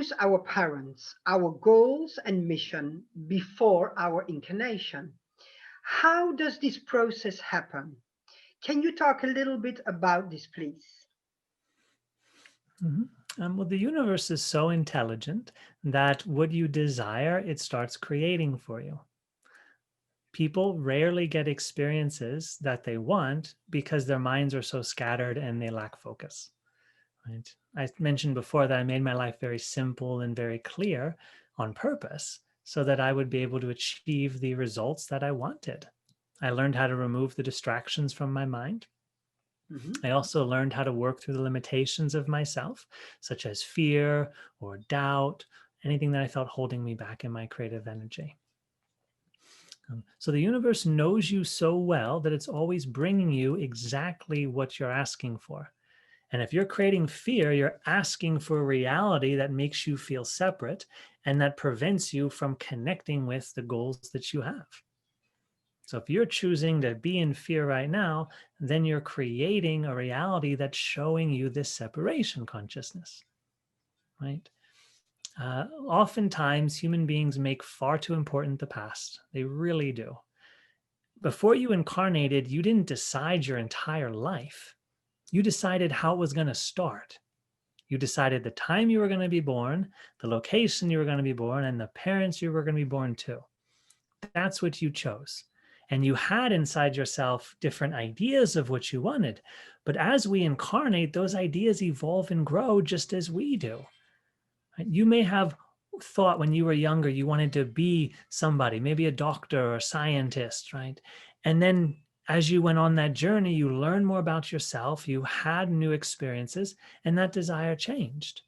choose our parents, our goals and mission before our incarnation. How does this process happen? Can you talk a little bit about this, please? Well, the universe is so intelligent that what you desire, it starts creating for you. People rarely get experiences that they want because their minds are so scattered and they lack focus. Right? I mentioned before that I made my life very simple and very clear on purpose so that I would be able to achieve the results that I wanted. I learned how to remove the distractions from my mind. I also learned how to work through the limitations of myself, such as fear or doubt, anything that I felt holding me back in my creative energy. So the universe knows you so well that it's always bringing you exactly what you're asking for. And if you're creating fear, you're asking for a reality that makes you feel separate and that prevents you from connecting with the goals that you have. So if you're choosing to be in fear right now, then you're creating a reality that's showing you this separation consciousness, right? Oftentimes, human beings make far too important the past. They really do. Before you incarnated, you didn't decide your entire life. You decided how it was going to start. You decided the time you were going to be born, the location you were going to be born, and the parents you were going to be born to. That's what you chose. And you had inside yourself different ideas of what you wanted. But as we incarnate, those ideas evolve and grow just as we do. Right? You may have thought when you were younger, you wanted to be somebody, maybe a doctor or a scientist, right? And then as you went on that journey, you learned more about yourself, you had new experiences, and that desire changed.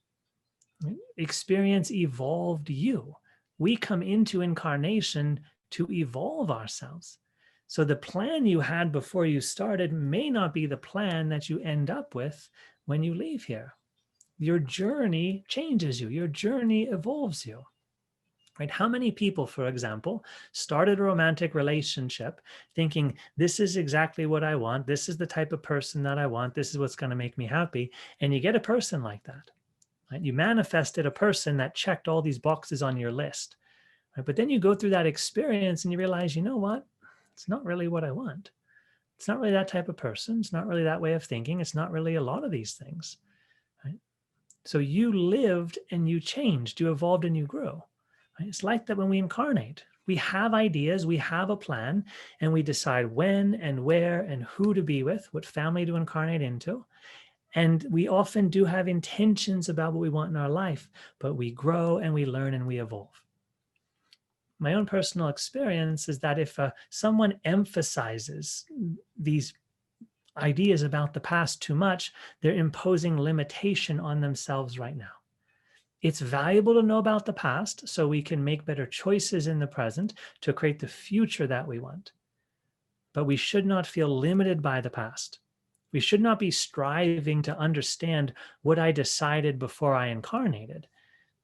Right? Experience evolved you. We come into incarnation to evolve ourselves. So the plan you had before you started may not be the plan that you end up with when you leave here. Your journey changes you. Your journey evolves you. Right? How many people, for example, started a romantic relationship thinking, this is exactly what I want. This is the type of person that I want. This is what's going to make me happy. And you get a person like that. Right? You manifested a person that checked all these boxes on your list. Right? But then you go through that experience and you realize, you know what? It's not really what I want. It's not really that type of person. It's not really that way of thinking. It's not really a lot of these things. Right? So you lived and you changed. You evolved and you grew. Right? It's like that when we incarnate. We have ideas, we have a plan, and we decide when and where and who to be with, what family to incarnate into. And we often do have intentions about what we want in our life, but we grow and we learn and we evolve. My own personal experience is that if someone emphasizes these ideas about the past too much, they're imposing limitation on themselves right now. It's valuable to know about the past so we can make better choices in the present to create the future that we want. But we should not feel limited by the past. We should not be striving to understand what I decided before I incarnated.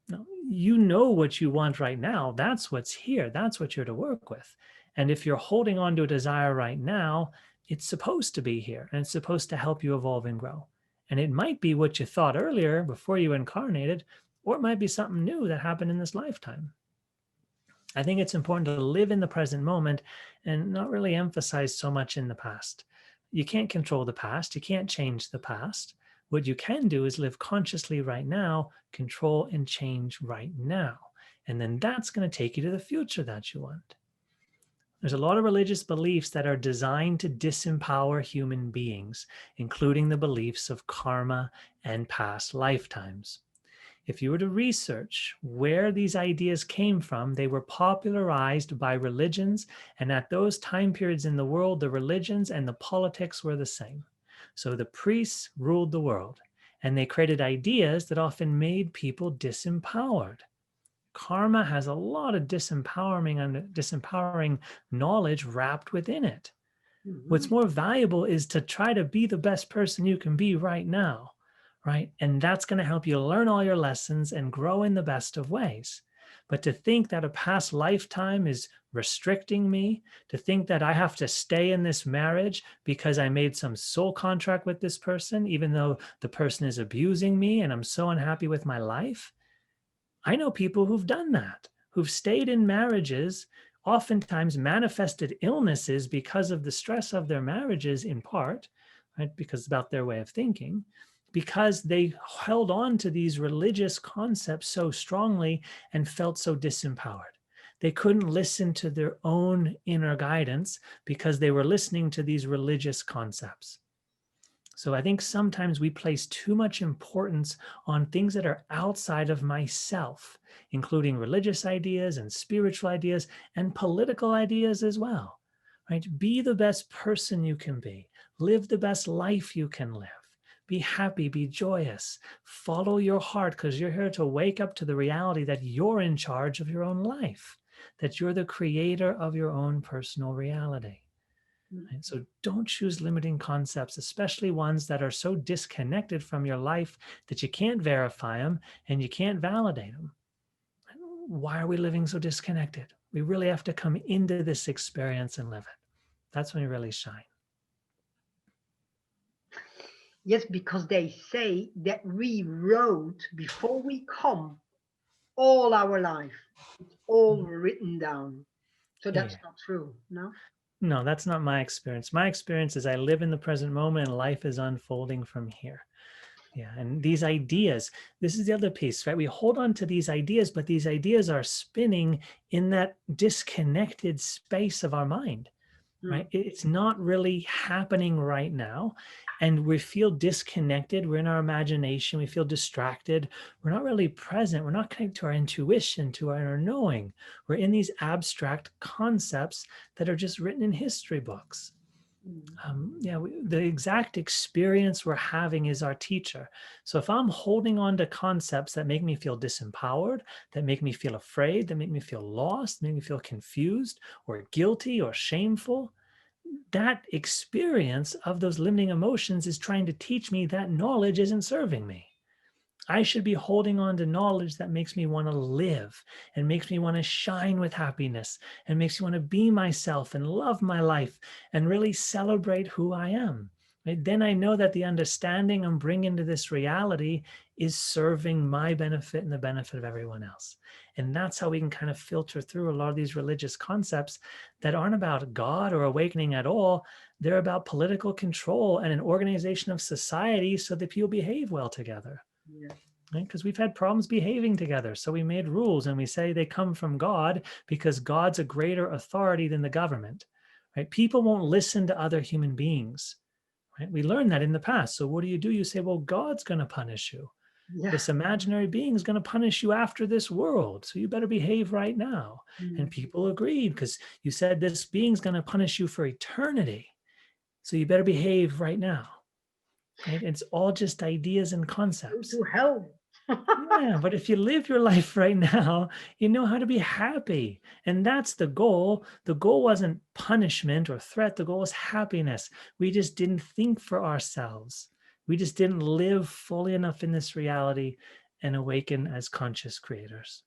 No, you know what you want right now. That's what's here. That's what you're to work with. And if you're holding on to a desire right now, it's supposed to be here and it's supposed to help you evolve and grow. And it might be what you thought earlier before you incarnated, or it might be something new that happened in this lifetime. I think it's important to live in the present moment and not really emphasize so much in the past. You can't control the past. You can't change the past. What you can do is live consciously right now, control and change right now. And then that's going to take you to the future that you want. There's a lot of religious beliefs that are designed to disempower human beings, including the beliefs of karma and past lifetimes. If you were to research where these ideas came from, they were popularized by religions, and at those time periods in the world, the religions and the politics were the same. So the priests ruled the world, and they created ideas that often made people disempowered. Karma has a lot of disempowering knowledge wrapped within it. What's more valuable is to try to be the best person you can be right now. Right? And that's going to help you learn all your lessons and grow in the best of ways. But to think that a past lifetime is restricting me, to think that I have to stay in this marriage because I made some soul contract with this person, even though the person is abusing me and I'm so unhappy with my life, I know people who've done that, who've stayed in marriages, oftentimes manifested illnesses because of the stress of their marriages in part, right? Because about their way of thinking, because they held on to these religious concepts so strongly and felt so disempowered. They couldn't listen to their own inner guidance because they were listening to these religious concepts. So I think sometimes we place too much importance on things that are outside of myself, including religious ideas and spiritual ideas and political ideas as well, right? Be the best person you can be. Live the best life you can live. Be happy, be joyous. Follow your heart because you're here to wake up to the reality that you're in charge of your own life, that you're the creator of your own personal reality. Right? So don't choose limiting concepts, especially ones that are so disconnected from your life that you can't verify them and you can't validate them. Why are we living so disconnected? We really have to come into this experience and live it. That's when we really shine. Yes, because they say that we wrote before we come all our life. It's all written down. So that's Yeah. not true, no? No, that's not my experience. My experience is I live in the present moment and life is unfolding from here. Yeah. And these ideas, this is the other piece, right? We hold on to these ideas, but these ideas are spinning in that disconnected space of our mind, right? It's not really happening right now. And we feel disconnected. We're in our imagination. We feel distracted. We're not really present. We're not connected to our intuition, to our inner knowing. We're in these abstract concepts that are just written in history books. The exact experience we're having is our teacher. So if I'm holding on to concepts that make me feel disempowered, that make me feel afraid, that make me feel lost, make me feel confused or guilty or shameful, that experience of those limiting emotions is trying to teach me that knowledge isn't serving me. I should be holding on to knowledge that makes me want to live and makes me want to shine with happiness and makes me want to be myself and love my life and really celebrate who I am. Right? Then I know that the understanding I'm bringing to this reality is serving my benefit and the benefit of everyone else. And that's how we can kind of filter through a lot of these religious concepts that aren't about God or awakening at all. They're about political control and an organization of society so that people behave well together. Yeah. Right? Because we've had problems behaving together. So we made rules and we say they come from God because God's a greater authority than the government. Right? People won't listen to other human beings. Right? We learned that in the past. So what do? You say, well, God's going to punish you. Yeah. This imaginary being is going to punish you after this world. So you better behave right now. And people agreed because you said this being's going to punish you for eternity. So you better behave right now. Right? It's all just ideas and concepts. Go to hell. Yeah, but if you live your life right now, you know how to be happy. And that's the goal. The goal wasn't punishment or threat. The goal was happiness. We just didn't think for ourselves. We just didn't live fully enough in this reality and awaken as conscious creators.